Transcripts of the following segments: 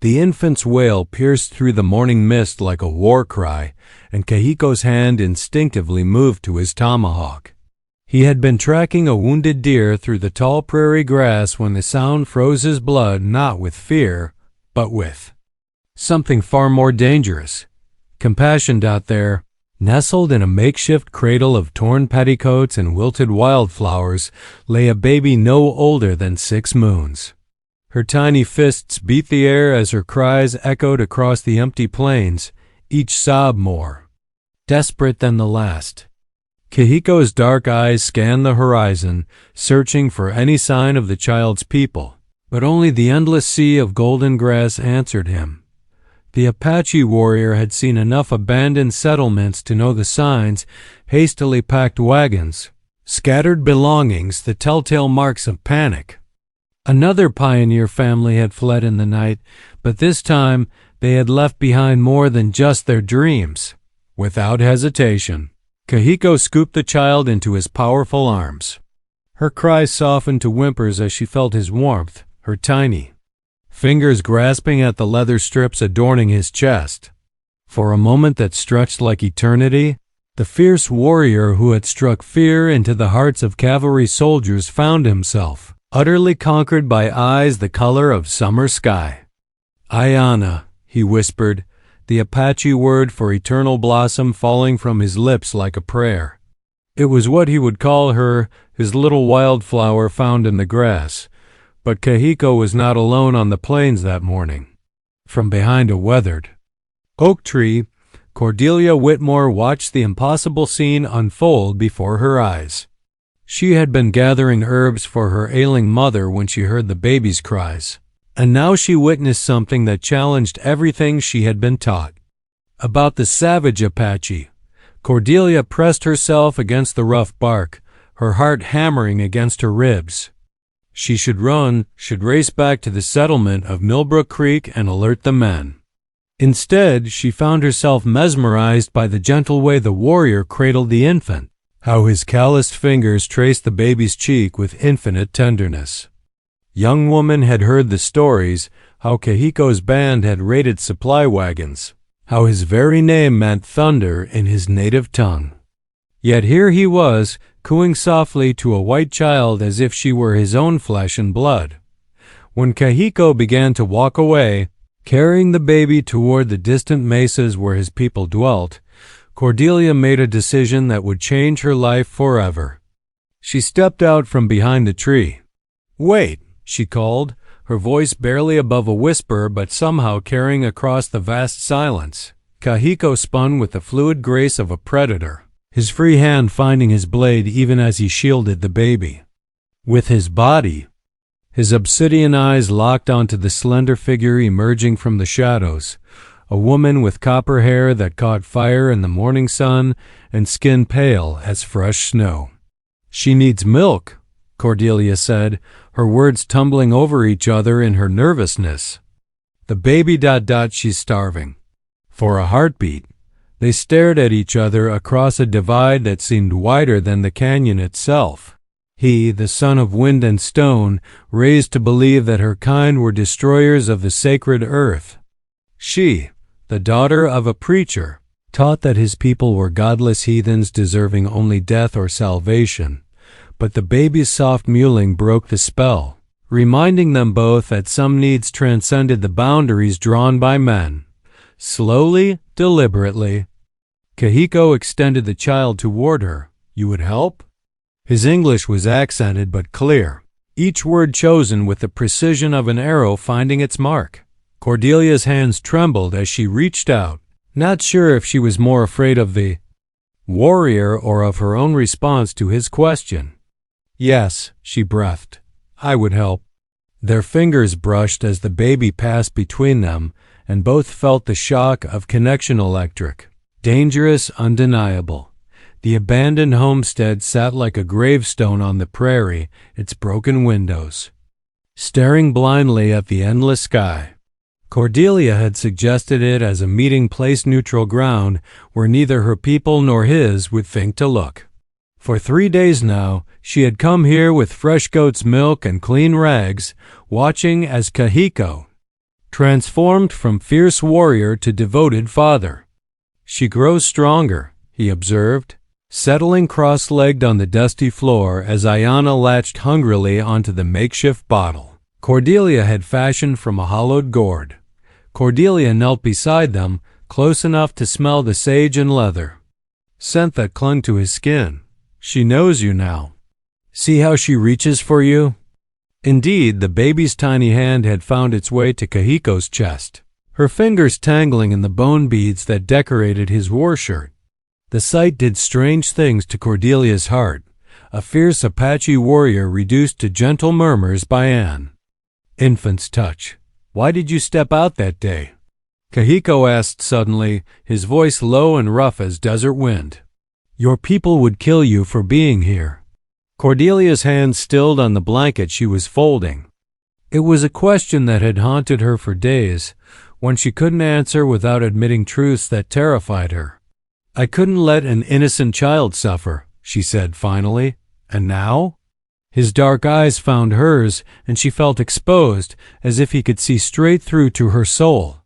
The infant's wail pierced through the morning mist like a war cry, and Kahiko's hand instinctively moved to his tomahawk. He had been tracking a wounded deer through the tall prairie grass when the sound froze his blood, not with fear, but with something far more dangerous. Compassion. Out there, nestled in a makeshift cradle of torn petticoats and wilted wildflowers, lay a baby no older than 6 moons. Her tiny fists beat the air as her cries echoed across the empty plains, each sob more desperate than the last. Kahiko's dark eyes scanned the horizon, searching for any sign of the child's people, but only the endless sea of golden grass answered him. The Apache warrior had seen enough abandoned settlements to know the signs: hastily packed wagons, scattered belongings, the telltale marks of panic. Another pioneer family had fled in the night, but this time they had left behind more than just their dreams. Without hesitation, Kahiko scooped the child into his powerful arms. Her cries softened to whimpers as she felt his warmth, her tiny fingers grasping at the leather strips adorning his chest. For a moment that stretched like eternity, the fierce warrior who had struck fear into the hearts of cavalry soldiers found himself utterly conquered by eyes the color of summer sky. Ayana, he whispered, the Apache word for eternal blossom falling from his lips like a prayer. It was what he would call her, his little wildflower found in the grass. But Kahiko was not alone on the plains that morning. From behind a weathered oak tree, Cordelia Whitmore watched the impossible scene unfold before her eyes. She had been gathering herbs for her ailing mother when she heard the baby's cries, and now she witnessed something that challenged everything she had been taught. About the savage Apache, Cordelia pressed herself against the rough bark, her heart hammering against her ribs. She should run, should race back to the settlement of Millbrook Creek and alert the men. Instead, she found herself mesmerized by the gentle way the warrior cradled the infant, how his calloused fingers traced the baby's cheek with infinite tenderness. Young woman had heard the stories, how Kahiko's band had raided supply wagons, how his very name meant thunder in his native tongue. Yet here he was, cooing softly to a white child as if she were his own flesh and blood. When Kahiko began to walk away, carrying the baby toward the distant mesas where his people dwelt, Cordelia made a decision that would change her life forever. She stepped out from behind the tree. "Wait," she called, her voice barely above a whisper but somehow carrying across the vast silence. Kahiko spun with the fluid grace of a predator, his free hand finding his blade even as he shielded the baby. With his body, his obsidian eyes locked onto the slender figure emerging from the shadows, a woman with copper hair that caught fire in the morning sun and skin pale as fresh snow. "She needs milk," Cordelia said, her words tumbling over each other in her nervousness. "The baby... she's starving." For a heartbeat, they stared at each other across a divide that seemed wider than the canyon itself. He, the son of wind and stone, raised to believe that her kind were destroyers of the sacred earth. She, the daughter of a preacher, taught that his people were godless heathens deserving only death or salvation. But the baby's soft mewling broke the spell, reminding them both that some needs transcended the boundaries drawn by men. Slowly, deliberately, Kahiko extended the child toward her. "You would help?" His English was accented but clear, each word chosen with the precision of an arrow finding its mark. Cordelia's hands trembled as she reached out, not sure if she was more afraid of the warrior or of her own response to his question. "Yes," she breathed, "I would help." Their fingers brushed as the baby passed between them, and both felt the shock of connection electric. Dangerous, undeniable. The abandoned homestead sat like a gravestone on the prairie, its broken windows staring blindly at the endless sky. Cordelia had suggested it as a meeting place, neutral ground where neither her people nor his would think to look. For 3 days now, she had come here with fresh goat's milk and clean rags, watching as Kahiko, transformed from fierce warrior to devoted father. She grows stronger, he observed, settling cross-legged on the dusty floor as Ayanna latched hungrily onto the makeshift bottle Cordelia had fashioned from a hollowed gourd. Cordelia knelt beside them, close enough to smell the sage and leather, scent that clung to his skin. She knows you now. See how she reaches for you? Indeed, the baby's tiny hand had found its way to Kahiko's chest, her fingers tangling in the bone beads that decorated his war shirt. The sight did strange things to Cordelia's heart, a fierce Apache warrior reduced to gentle murmurs by Anne. Infant's touch. Why did you step out that day? Kahiko asked suddenly, his voice low and rough as desert wind. Your people would kill you for being here. Cordelia's hand stilled on the blanket she was folding. It was a question that had haunted her for days, one she couldn't answer without admitting truths that terrified her. I couldn't let an innocent child suffer, she said finally. And now? His dark eyes found hers, and she felt exposed, as if he could see straight through to her soul.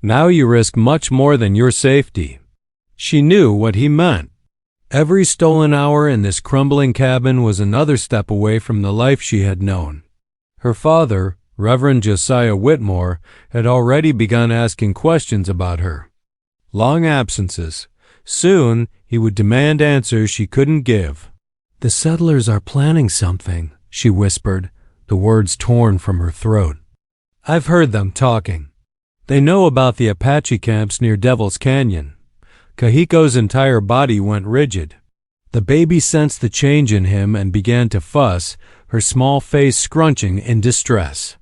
Now you risk much more than your safety. She knew what he meant. Every stolen hour in this crumbling cabin was another step away from the life she had known. Her father, Reverend Josiah Whitmore, had already begun asking questions about her. Long absences. Soon he would demand answers she couldn't give. The settlers are planning something, she whispered, the words torn from her throat. I've heard them talking. They know about the Apache camps near Devil's Canyon. Kahiko's entire body went rigid. The baby sensed the change in him and began to fuss, her small face scrunching in distress.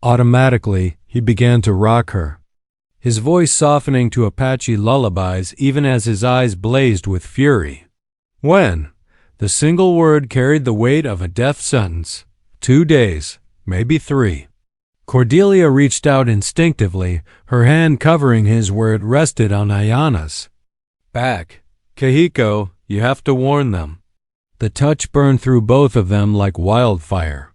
Automatically, he began to rock her, his voice softening to Apache lullabies even as his eyes blazed with fury. When? The single word carried the weight of a death sentence. 2 days, maybe 3. Cordelia reached out instinctively, her hand covering his where it rested on Ayanna's. Back. Kahiko, you have to warn them. The touch burned through both of them like wildfire.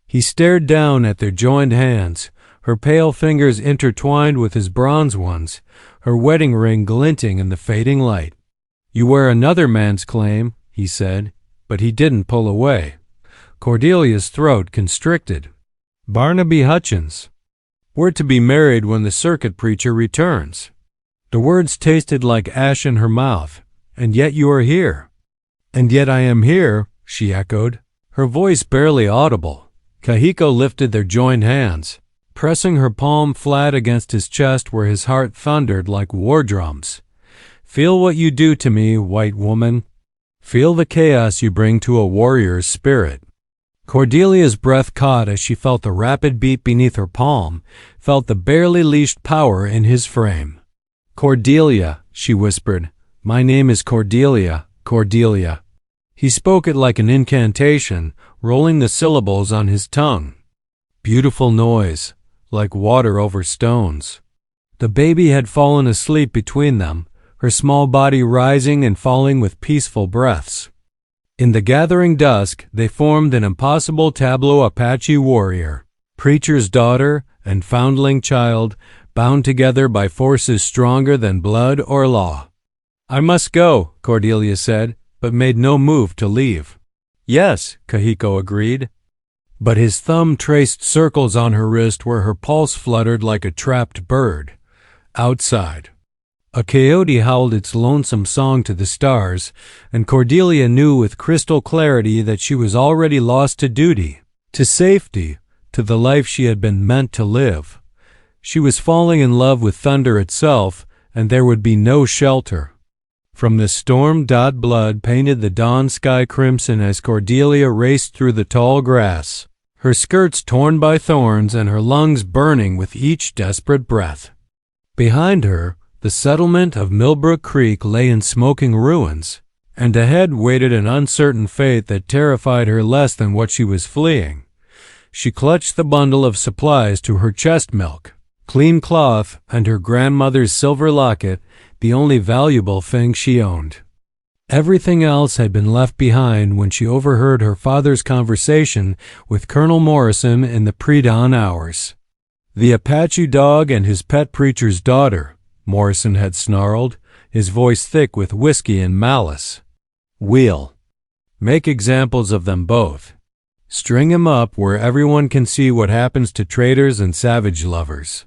He stared down at their joined hands, her pale fingers intertwined with his bronze ones, her wedding ring glinting in the fading light. You wear another man's claim, he said, but he didn't pull away. Cordelia's throat constricted. Barnaby Hutchins. We're to be married when the circuit preacher returns. The words tasted like ash in her mouth. And yet you are here. And yet I am here, she echoed, her voice barely audible. Kahiko lifted their joined hands, pressing her palm flat against his chest where his heart thundered like war drums. Feel what you do to me, white woman. Feel the chaos you bring to a warrior's spirit. Cordelia's breath caught as she felt the rapid beat beneath her palm, felt the barely leashed power in his frame. Cordelia, she whispered. My name is Cordelia, Cordelia. He spoke it like an incantation, rolling the syllables on his tongue. Beautiful noise, like water over stones. The baby had fallen asleep between them, her small body rising and falling with peaceful breaths. In the gathering dusk, they formed an impossible tableau Apache warrior, preacher's daughter and foundling child, bound together by forces stronger than blood or law. I must go, Cordelia said, but made no move to leave. Yes, Kahiko agreed. But his thumb traced circles on her wrist where her pulse fluttered like a trapped bird. Outside, a coyote howled its lonesome song to the stars, and Cordelia knew with crystal clarity that she was already lost to duty, to safety, to the life she had been meant to live. She was falling in love with thunder itself, and there would be no shelter. From the storm, blood painted the dawn sky crimson as Cordelia raced through the tall grass, her skirts torn by thorns and her lungs burning with each desperate breath. Behind her, the settlement of Millbrook Creek lay in smoking ruins, and ahead waited an uncertain fate that terrified her less than what she was fleeing. She clutched the bundle of supplies to her chest milk, clean cloth, and her grandmother's silver locket, the only valuable thing she owned. Everything else had been left behind when she overheard her father's conversation with Colonel Morrison in the pre-dawn hours. The Apache dog and his pet preacher's daughter, Morrison had snarled, his voice thick with whiskey and malice. We'll make examples of them both. String 'em up where everyone can see what happens to traitors and savage lovers.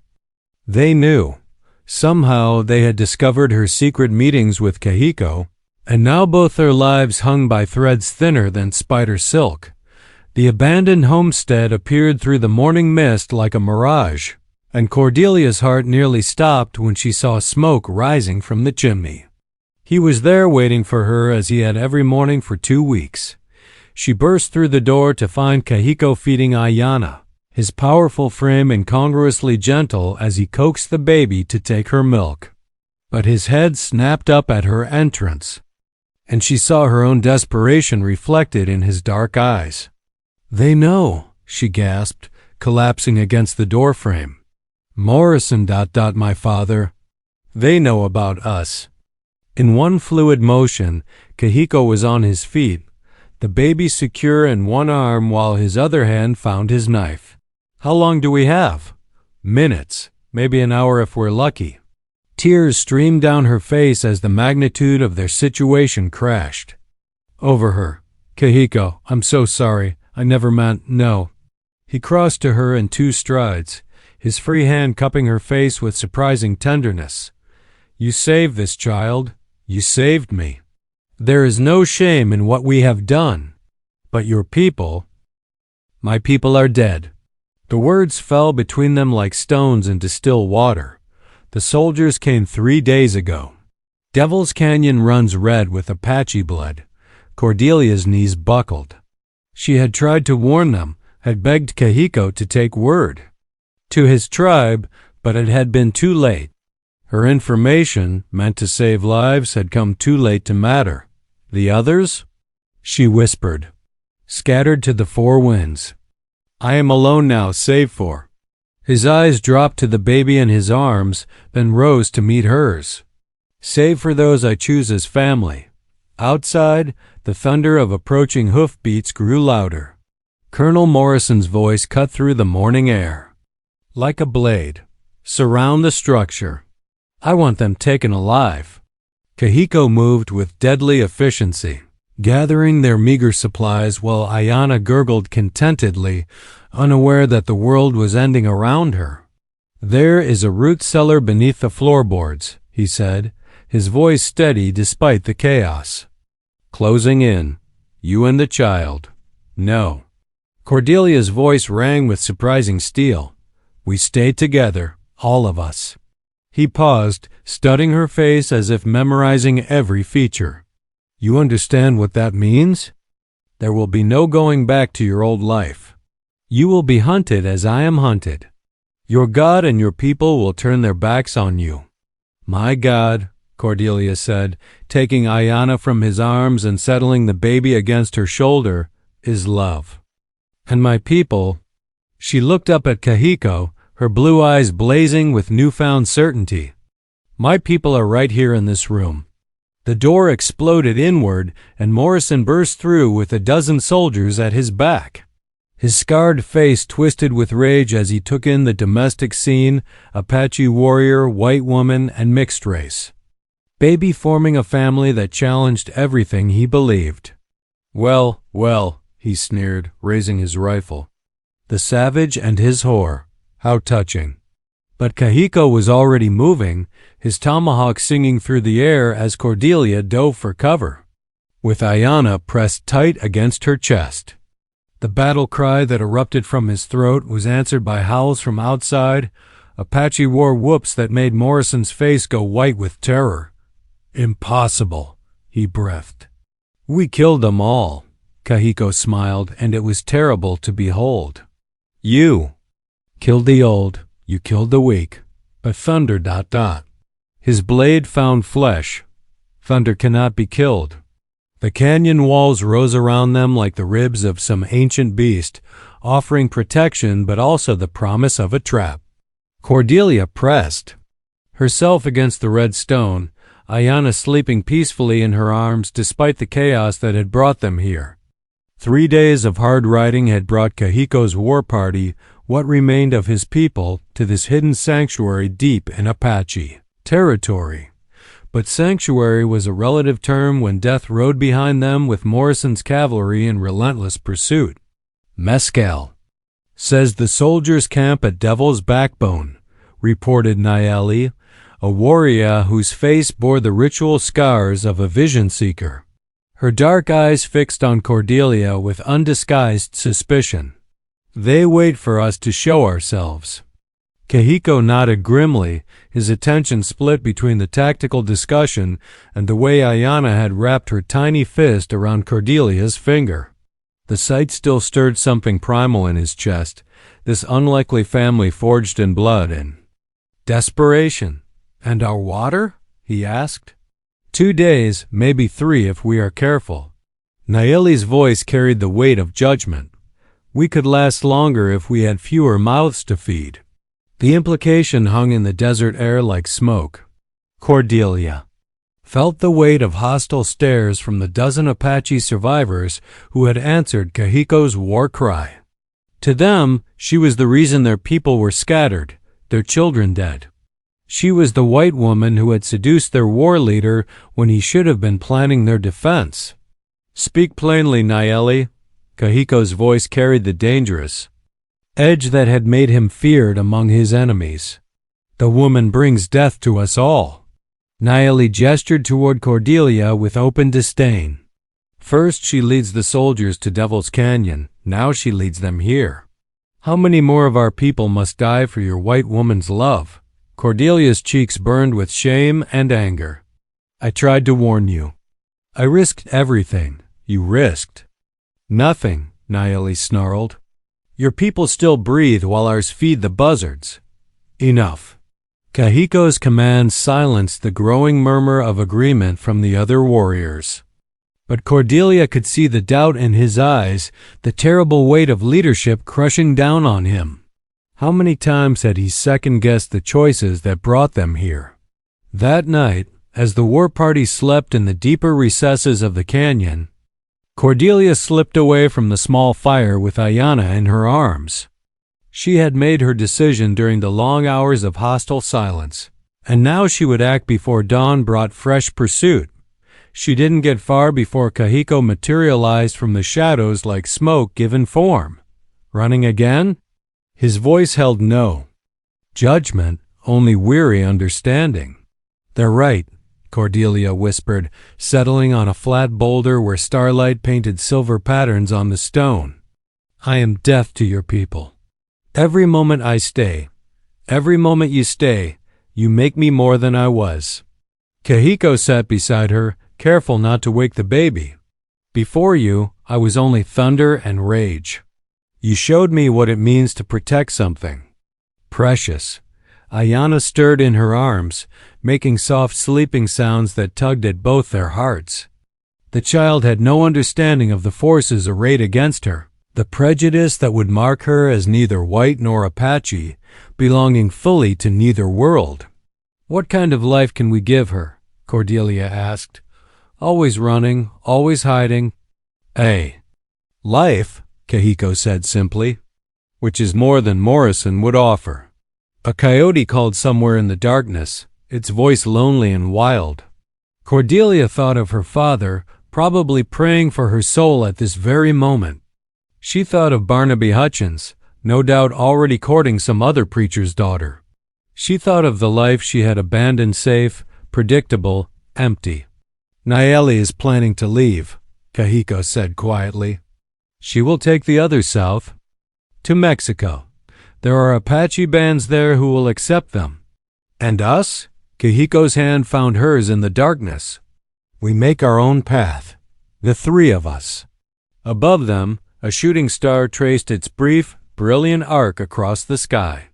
They knew. Somehow they had discovered her secret meetings with Kahiko, and now both their lives hung by threads thinner than spider silk. The abandoned homestead appeared through the morning mist like a mirage, and Cordelia's heart nearly stopped when she saw smoke rising from the chimney. He was there waiting for her as he had every morning for 2 weeks. She burst through the door to find Kahiko feeding Ayana, his powerful frame incongruously gentle as he coaxed the baby to take her milk. But his head snapped up at her entrance, and she saw her own desperation reflected in his dark eyes. "They know," she gasped, collapsing against the doorframe. "Morrison, my father. They know about us." In one fluid motion, Kahiko was on his feet, the baby secure in one arm while his other hand found his knife. "How long do we have?" "Minutes, maybe an hour if we're lucky." Tears streamed down her face as the magnitude of their situation crashed over her. "Kahiko, I'm so sorry. I never meant, no." He crossed to her in 2 strides, his free hand cupping her face with surprising tenderness. "You saved this child. You saved me. There is no shame in what we have done. But your people—" "My people are dead." The words fell between them like stones into still water. "The soldiers came 3 days ago." Devil's Canyon runs red with Apache blood. Cordelia's knees buckled. She had tried to warn them, had begged Kahiko to take word to his tribe, but it had been too late. Her information, meant to save lives, had come too late to matter. "The others?" she whispered. "Scattered to the 4 winds. I am alone now, save for—" His eyes dropped to the baby in his arms, then rose to meet hers. "Save for those I choose as family." Outside, the thunder of approaching hoofbeats grew louder. Colonel Morrison's voice cut through the morning air like a blade. "Surround the structure. I want them taken alive." Kahiko moved with deadly efficiency, gathering their meager supplies while Ayana gurgled contentedly, unaware that the world was ending around her. "There is a root cellar beneath the floorboards," he said, his voice steady despite the chaos. "Closing in. You and the child." "No." Cordelia's voice rang with surprising steel. "We stay together, all of us." He paused, studying her face as if memorizing every feature. "You understand what that means? There will be no going back to your old life. You will be hunted as I am hunted. Your God and your people will turn their backs on you." "My God," Cordelia said, taking Ayana from his arms and settling the baby against her shoulder, "is love. And my people—" She looked up at Kahiko, her blue eyes blazing with newfound certainty. "My people are right here in this room." The door exploded inward, and Morrison burst through with a dozen soldiers at his back. His scarred face twisted with rage as he took in the domestic scene, Apache warrior, white woman, and mixed race. Baby forming a family that challenged everything he believed. "Well, well," he sneered, raising his rifle. "The savage and his whore. How touching." But Kahiko was already moving, his tomahawk singing through the air as Cordelia dove for cover, with Ayana pressed tight against her chest. The battle cry that erupted from his throat was answered by howls from outside, Apache war whoops that made Morrison's face go white with terror. "Impossible," he breathed. "We killed them all," Kahiko smiled, and it was terrible to behold. "You killed the old, you killed the weak, but thunder ... His blade found flesh. Thunder cannot be killed. The canyon walls rose around them like the ribs of some ancient beast, offering protection but also the promise of a trap. Cordelia pressed herself against the red stone, Ayana sleeping peacefully in her arms despite the chaos that had brought them here. 3 days of hard riding had brought Kahiko's war party, what remained of his people, to this hidden sanctuary deep in Apache territory. But sanctuary was a relative term when death rode behind them with Morrison's cavalry in relentless pursuit. Mescal, says the soldiers camp at Devil's Backbone, reported Nayeli, a warrior whose face bore the ritual scars of a vision seeker, her dark eyes fixed on Cordelia with undisguised suspicion. They wait for us to show ourselves. Kahiko nodded grimly, his attention split between the tactical discussion and the way Ayana had wrapped her tiny fist around Cordelia's finger. The sight still stirred something primal in his chest, this unlikely family forged in blood and desperation. "And our water?" he asked. 2 days, maybe 3 if we are careful. Nayeli's voice carried the weight of judgment. We could last longer if we had fewer mouths to feed. The implication hung in the desert air like smoke. Cordelia felt the weight of hostile stares from the dozen Apache survivors who had answered Kahiko's war cry. To them, she was the reason their people were scattered, their children dead. She was the white woman who had seduced their war leader when he should have been planning their defense. "Speak plainly, Nayeli." Kahiko's voice carried the dangerous edge that had made him feared among his enemies. "The woman brings death to us all." Nayeli gestured toward Cordelia with open disdain. "First she leads the soldiers to Devil's Canyon, now she leads them here. How many more of our people must die for your white woman's love?" Cordelia's cheeks burned with shame and anger. "I tried to warn you. I risked everything. You risked nothing," Nayeli snarled. "Your people still breathe while ours feed the buzzards." "Enough." Kahiko's command silenced the growing murmur of agreement from the other warriors. But Cordelia could see the doubt in his eyes, the terrible weight of leadership crushing down on him. How many times had he second-guessed the choices that brought them here? That night, as the war party slept in the deeper recesses of the canyon, Cordelia slipped away from the small fire with Ayana in her arms. She had made her decision during the long hours of hostile silence, and now she would act before dawn brought fresh pursuit. She didn't get far before Kahiko materialized from the shadows like smoke given form. "Running again?" His voice held no judgment, only weary understanding. "They're right," Cordelia whispered, settling on a flat boulder where starlight painted silver patterns on the stone. "I am death to your people. Every moment I stay, every moment you stay, you make me more than I was." Kahiko sat beside her, careful not to wake the baby. "Before you, I was only thunder and rage. You showed me what it means to protect something precious." Ayana stirred in her arms, making soft sleeping sounds that tugged at both their hearts. The child had no understanding of the forces arrayed against her, the prejudice that would mark her as neither white nor Apache, belonging fully to neither world. "What kind of life can we give her?" Cordelia asked. "Always running, always hiding." "A life," Kahiko said simply, "which is more than Morrison would offer." A coyote called somewhere in the darkness, its voice lonely and wild. Cordelia thought of her father, probably praying for her soul at this very moment. She thought of Barnaby Hutchins, no doubt already courting some other preacher's daughter. She thought of the life she had abandoned safe, predictable, empty. "Nayeli is planning to leave," Kahiko said quietly. "She will take the others south, to Mexico. There are Apache bands there who will accept them." "And us?" Kahiko's hand found hers in the darkness. "We make our own path, the 3 of us." Above them, a shooting star traced its brief, brilliant arc across the sky.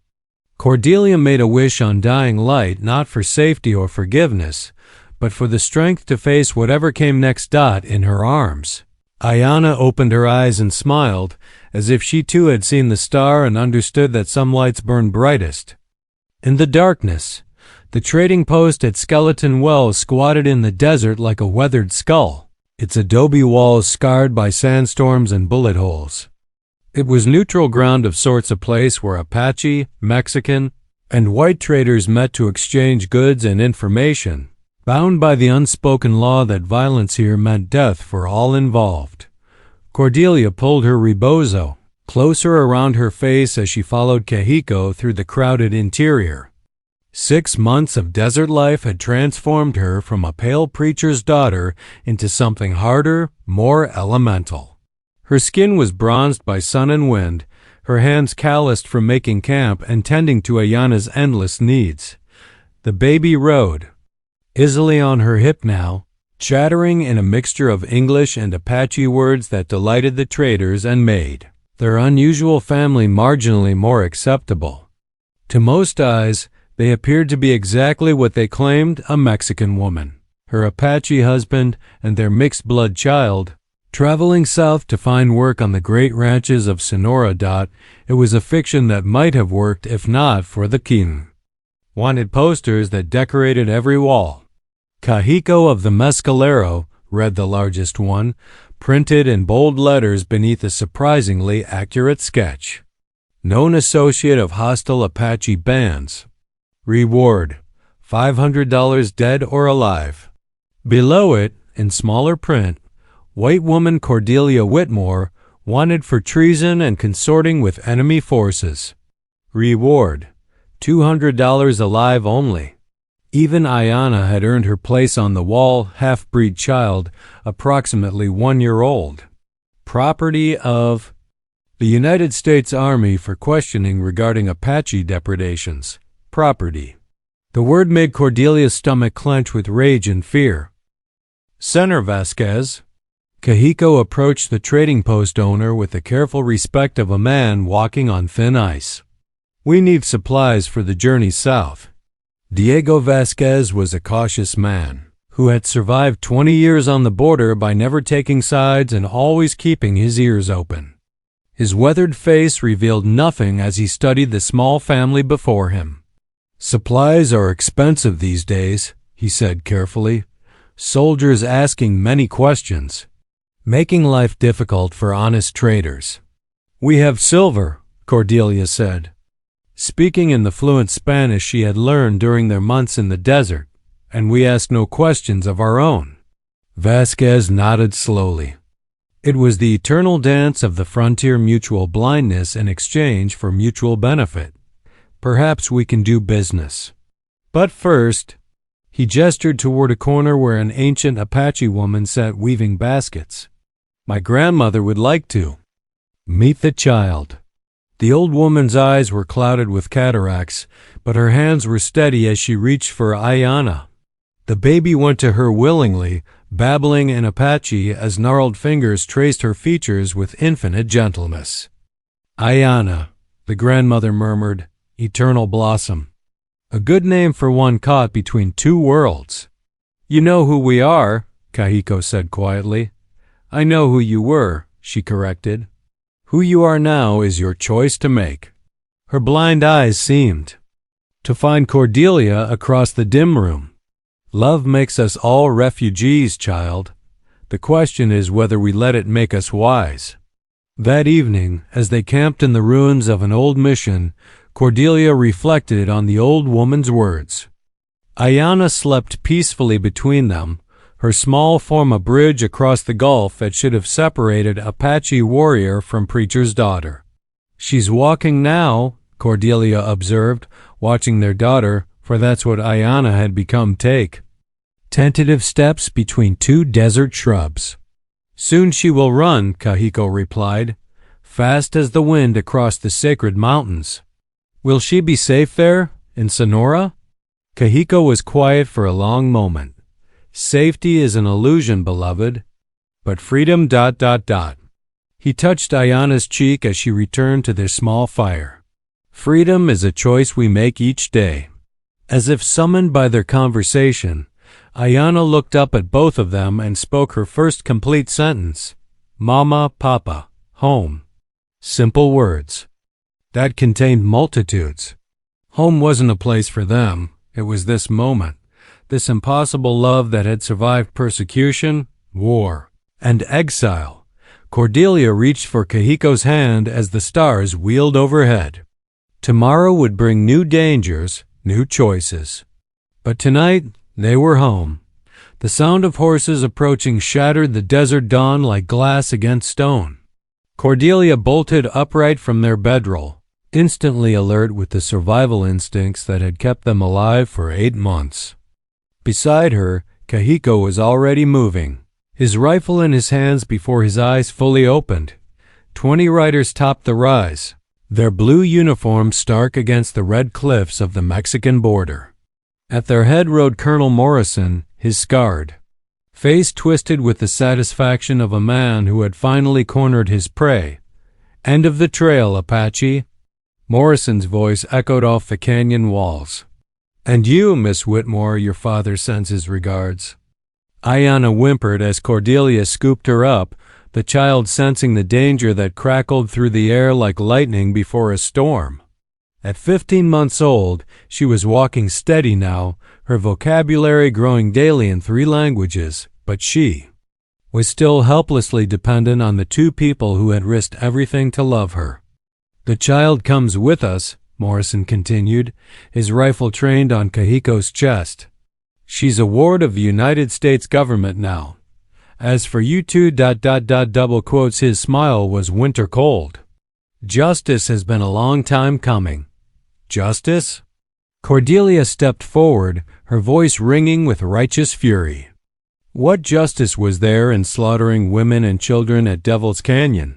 Cordelia made a wish on dying light, not for safety or forgiveness, but for the strength to face whatever came next. In her arms, Ayana opened her eyes and smiled, as if she too had seen the star and understood that some lights burn brightest. In the darkness, the trading post at Skeleton Wells squatted in the desert like a weathered skull, its adobe walls scarred by sandstorms and bullet holes. It was neutral ground of sorts, a place where Apache, Mexican, and white traders met to exchange goods and information, bound by the unspoken law that violence here meant death for all involved. Cordelia pulled her rebozo closer around her face as she followed Kahiko through the crowded interior. 6 months of desert life had transformed her from a pale preacher's daughter into something harder, more elemental. Her skin was bronzed by sun and wind, her hands calloused from making camp and tending to Ayana's endless needs. The baby rode easily on her hip now, chattering in a mixture of English and Apache words that delighted the traders and made their unusual family marginally more acceptable. To most eyes, they appeared to be exactly what they claimed: a Mexican woman, her Apache husband, and their mixed-blood child, traveling south to find work on the great ranches of Sonora. It was a fiction that might have worked if not for the king. Wanted posters that decorated every wall. Kahiko of the Mescalero, read the largest one, printed in bold letters beneath a surprisingly accurate sketch. Known associate of hostile Apache bands. Reward, $500 dead or alive. Below it, in smaller print, white woman Cordelia Whitmore, wanted for treason and consorting with enemy forces. Reward, $200 alive only. Even Ayana had earned her place on the wall, half-breed child, approximately 1 year old. Property of the United States Army for questioning regarding Apache depredations. Property. The word made Cordelia's stomach clench with rage and fear. Señor Vasquez. Kahiko approached the trading post owner with the careful respect of a man walking on thin ice. We need supplies for the journey south. Diego Vasquez was a cautious man who had survived 20 years on the border by never taking sides and always keeping his ears open. His weathered face revealed nothing as he studied the small family before him. Supplies are expensive these days, he said carefully. Soldiers asking many questions, making life difficult for honest traders. We have silver, Cordelia said, speaking in the fluent Spanish she had learned during their months in the desert, and we ask no questions of our own. Vasquez nodded slowly. It was the eternal dance of the frontier: mutual blindness in exchange for mutual benefit. Perhaps we can do business. But first, he gestured toward a corner where an ancient Apache woman sat weaving baskets. My grandmother would like to meet the child. The old woman's eyes were clouded with cataracts, but her hands were steady as she reached for Ayana. The baby went to her willingly, babbling in Apache as gnarled fingers traced her features with infinite gentleness. Ayana, the grandmother murmured, eternal blossom. A good name for one caught between two worlds. You know who we are, Kahiko said quietly. I know who you were, she corrected. Who you are now is your choice to make. Her blind eyes seemed to find Cordelia across the dim room. Love makes us all refugees, child. The question is whether we let it make us wise. That evening, as they camped in the ruins of an old mission, Cordelia reflected on the old woman's words. Ayana slept peacefully between them, her small form a bridge across the gulf that should have separated Apache warrior from preacher's daughter. She's walking now, Cordelia observed, watching their daughter, for that's what Ayana had become, take tentative steps between two desert shrubs. Soon she will run, Kahiko replied, fast as the wind across the sacred mountains. Will she be safe there, in Sonora? Kahiko was quiet for a long moment. Safety is an illusion, beloved, but freedom ... He touched Ayana's cheek as she returned to their small fire. Freedom is a choice we make each day. As if summoned by their conversation, Ayana looked up at both of them and spoke her first complete sentence. Mama, Papa, home. Simple words that contained multitudes. Home wasn't a place for them. It was this moment, this impossible love that had survived persecution, war, and exile. Cordelia reached for Kahiko's hand as the stars wheeled overhead. Tomorrow would bring new dangers, new choices. But tonight, they were home. The sound of horses approaching shattered the desert dawn like glass against stone. Cordelia bolted upright from their bedroll, instantly alert with the survival instincts that had kept them alive for 8 months. Beside her, Kahiko was already moving, his rifle in his hands before his eyes fully opened. 20 riders topped the rise, their blue uniforms stark against the red cliffs of the Mexican border. At their head rode Colonel Morrison, his scarred face twisted with the satisfaction of a man who had finally cornered his prey. "End of the trail, Apache." Morrison's voice echoed off the canyon walls. "And you, Miss Whitmore, your father sends his regards." Ayanna whimpered as Cordelia scooped her up, the child sensing the danger that crackled through the air like lightning before a storm. At 15 months old, she was walking steady now, her vocabulary growing daily in 3 languages, but she was still helplessly dependent on the 2 people who had risked everything to love her. "The child comes with us," Morrison continued, his rifle trained on Kahiko's chest. "She's a ward of the United States government now. As for you two, double quotes, his smile was winter cold. Justice has been a long time coming." "Justice?" Cordelia stepped forward, her voice ringing with righteous fury. What justice was there in slaughtering women and children at Devil's Canyon?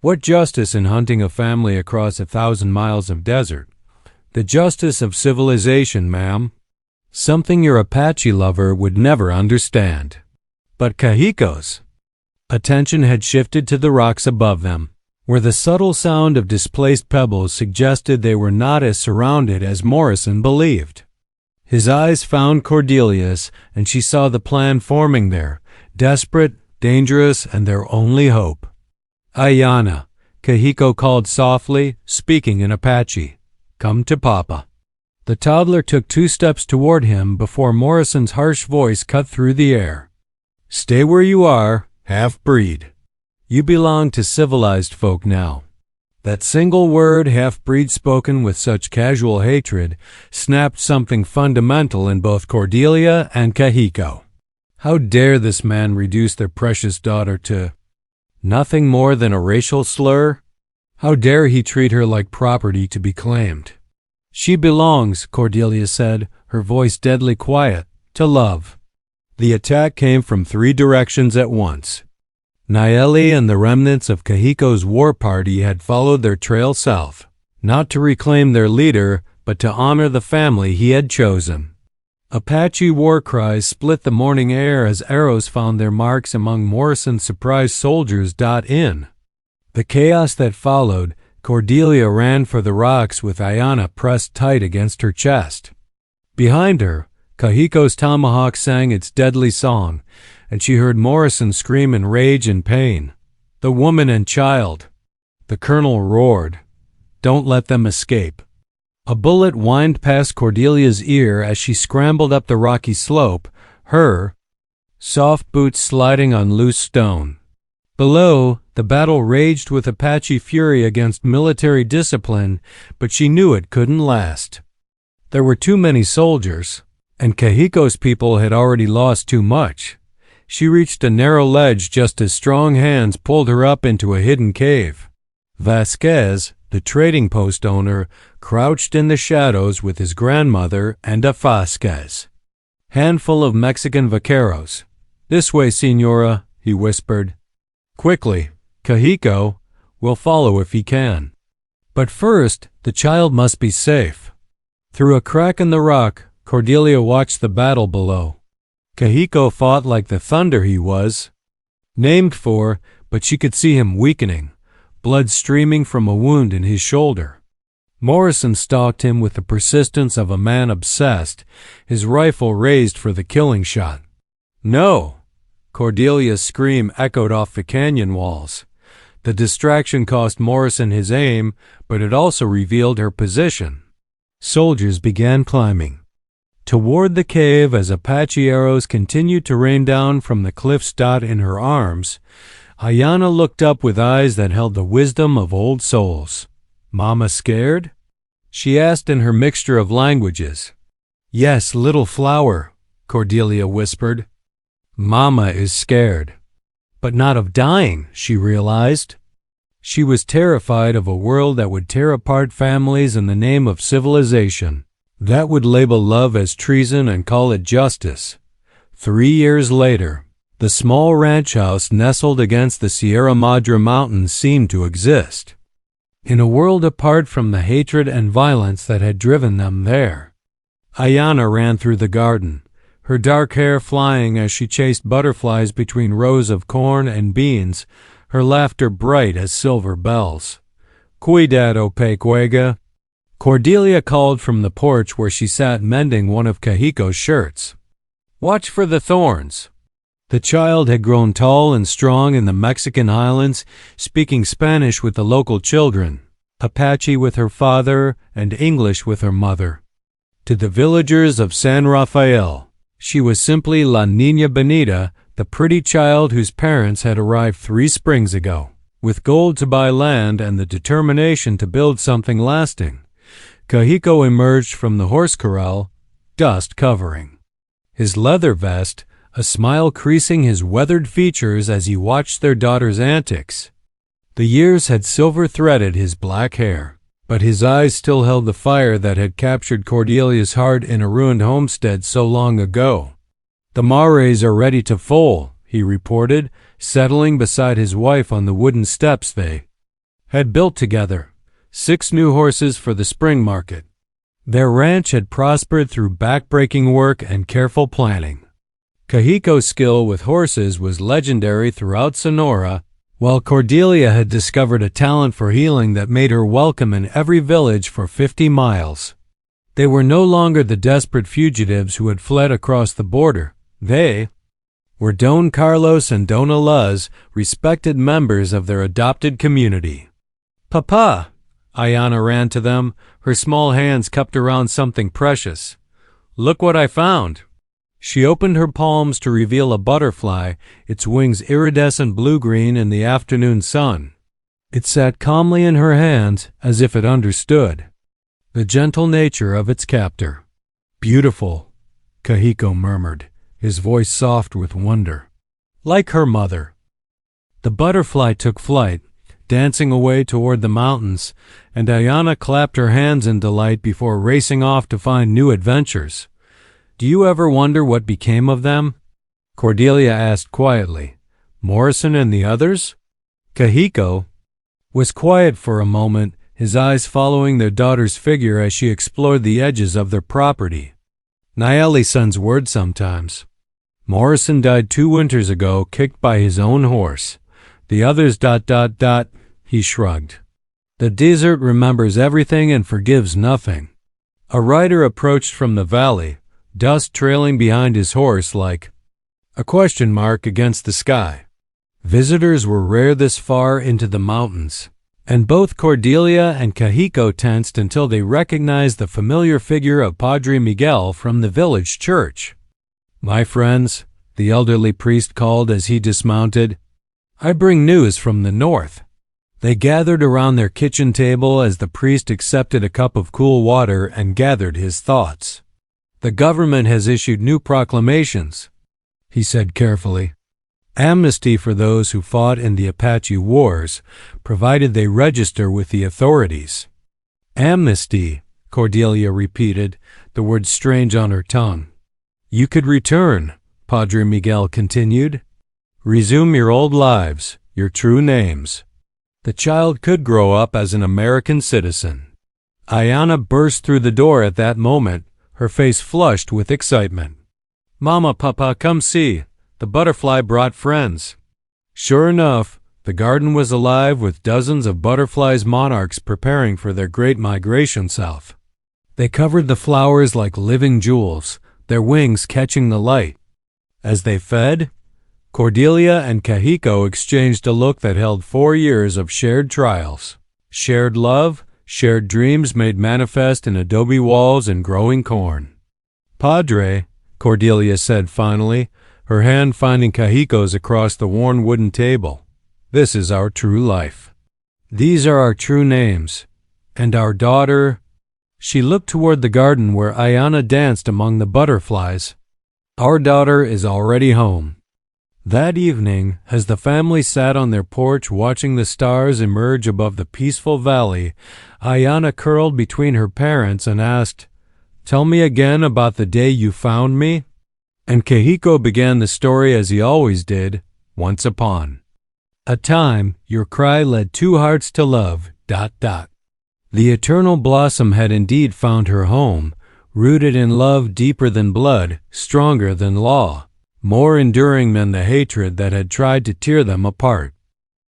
What justice in hunting a family across 1,000 miles of desert? The justice of civilization, ma'am. Something your Apache lover would never understand. But Kahiko's attention had shifted to the rocks above them, where the subtle sound of displaced pebbles suggested they were not as surrounded as Morrison believed. His eyes found Cordelia's, and she saw the plan forming there, desperate, dangerous, and their only hope. "Ayanna," Kahiko called softly, speaking in Apache. "Come to Papa." The toddler took 2 steps toward him before Morrison's harsh voice cut through the air. "Stay where you are, half-breed. You belong to civilized folk now." That single word, half-breed, spoken with such casual hatred, snapped something fundamental in both Cordelia and Kahiko. How dare this man reduce their precious daughter to nothing more than a racial slur? How dare he treat her like property to be claimed? "She belongs," Cordelia said, her voice deadly quiet, "to love." The attack came from 3 directions at once. Nayeli and the remnants of Kahiko's war party had followed their trail south, not to reclaim their leader, but to honor the family he had chosen. Apache war cries split the morning air as arrows found their marks among Morrison's surprised soldiers. In the chaos that followed, Cordelia ran for the rocks with Ayanna pressed tight against her chest. Behind her, Kahiko's tomahawk sang its deadly song, and she heard Morrison scream in rage and pain. "The woman and child!" The colonel roared. "Don't let them escape." A bullet whined past Cordelia's ear as she scrambled up the rocky slope, her soft boots sliding on loose stone. Below, the battle raged with Apache fury against military discipline, but she knew it couldn't last. There were too many soldiers, and Kahiko's people had already lost too much. She reached a narrow ledge just as strong hands pulled her up into a hidden cave. Vasquez, the trading post owner, crouched in the shadows with his grandmother and a Vasquez. Handful of Mexican vaqueros. "This way, Senora," he whispered. "Quickly, Kahiko will follow if he can. But first, the child must be safe." Through a crack in the rock, Cordelia watched the battle below. Kahiko fought like the thunder he was named for, but she could see him weakening, blood streaming from a wound in his shoulder. Morrison stalked him with the persistence of a man obsessed, his rifle raised for the killing shot. "No!" Cordelia's scream echoed off the canyon walls. The distraction cost Morrison his aim, but it also revealed her position. Soldiers began climbing toward the cave as Apache arrows continued to rain down from the cliffs. In her arms, Ayana looked up with eyes that held the wisdom of old souls. "Mama scared?" she asked in her mixture of languages. "Yes, little flower," Cordelia whispered. "Mama is scared." But not of dying, she realized. She was terrified of a world that would tear apart families in the name of civilization, that would label love as treason and call it justice. 3 years later, the small ranch house nestled against the Sierra Madre Mountains seemed to exist, in a world apart from the hatred and violence that had driven them there. Ayana ran through the garden, her dark hair flying as she chased butterflies between rows of corn and beans, her laughter bright as silver bells. "Cuidado, pecuega," Cordelia called from the porch where she sat mending one of Kahiko's shirts. "Watch for the thorns." The child had grown tall and strong in the Mexican highlands, speaking Spanish with the local children, Apache with her father, and English with her mother. To the villagers of San Rafael, she was simply La Niña Bonita, the pretty child whose parents had arrived 3 springs ago, with gold to buy land and the determination to build something lasting. Kahiko emerged from the horse corral, dust covering his leather vest, a smile creasing his weathered features as he watched their daughter's antics. The years had silver-threaded his black hair, but his eyes still held the fire that had captured Cordelia's heart in a ruined homestead so long ago. "The mares are ready to foal," he reported, settling beside his wife on the wooden steps they had built together. 6 new horses for the spring market. Their ranch had prospered through back-breaking work and careful planning. Kahiko's skill with horses was legendary throughout Sonora, while Cordelia had discovered a talent for healing that made her welcome in every village for 50 miles. They were no longer the desperate fugitives who had fled across the border. They were Don Carlos and Dona Luz, respected members of their adopted community. "Papa!" Ayana ran to them, her small hands cupped around something precious. "Look what I found." She opened her palms to reveal a butterfly, its wings iridescent blue-green in the afternoon sun. It sat calmly in her hands as if it understood the gentle nature of its captor. "Beautiful," Kahiko murmured, his voice soft with wonder. "Like her mother." The butterfly took flight, dancing away toward the mountains, and Ayana clapped her hands in delight before racing off to find new adventures. "Do you ever wonder what became of them?" Cordelia asked quietly. "Morrison and the others?" Kahiko was quiet for a moment, his eyes following their daughter's figure as she explored the edges of their property. "Nayeli sends word sometimes. Morrison died 2 winters ago, kicked by his own horse. The others ... he shrugged. "The desert remembers everything and forgives nothing." A rider approached from the valley, dust trailing behind his horse like a question mark against the sky. Visitors were rare this far into the mountains, and both Cordelia and Kahiko tensed until they recognized the familiar figure of Padre Miguel from the village church. "My friends," the elderly priest called as he dismounted, "I bring news from the north." They gathered around their kitchen table as the priest accepted a cup of cool water and gathered his thoughts. "The government has issued new proclamations," he said carefully. "Amnesty for those who fought in the Apache wars, provided they register with the authorities." "Amnesty," Cordelia repeated, the word strange on her tongue. "You could return," Padre Miguel continued. "Resume your old lives, your true names. The child could grow up as an American citizen." Ayana burst through the door at that moment, her face flushed with excitement. "Mama, Papa, come see. The butterfly brought friends." Sure enough, the garden was alive with dozens of butterflies monarchs preparing for their great migration south. They covered the flowers like living jewels, their wings catching the light. As they fed, Cordelia and Kahiko exchanged a look that held 4 years of shared trials, shared love, shared dreams made manifest in adobe walls and growing corn. "Padre," Cordelia said finally, her hand finding Kahiko's across the worn wooden table. This is our true life. These are our true names. And our daughter—" She looked toward the garden where Ayana danced among the butterflies. "Our daughter is already home." That evening, as the family sat on their porch watching the stars emerge above the peaceful valley, Ayana curled between her parents and asked, "Tell me again about the day you found me." And Kehiko began the story as he always did. "Once upon a time, your cry led two hearts to love, ... The eternal blossom had indeed found her home, rooted in love deeper than blood, stronger than law, more enduring than the hatred that had tried to tear them apart.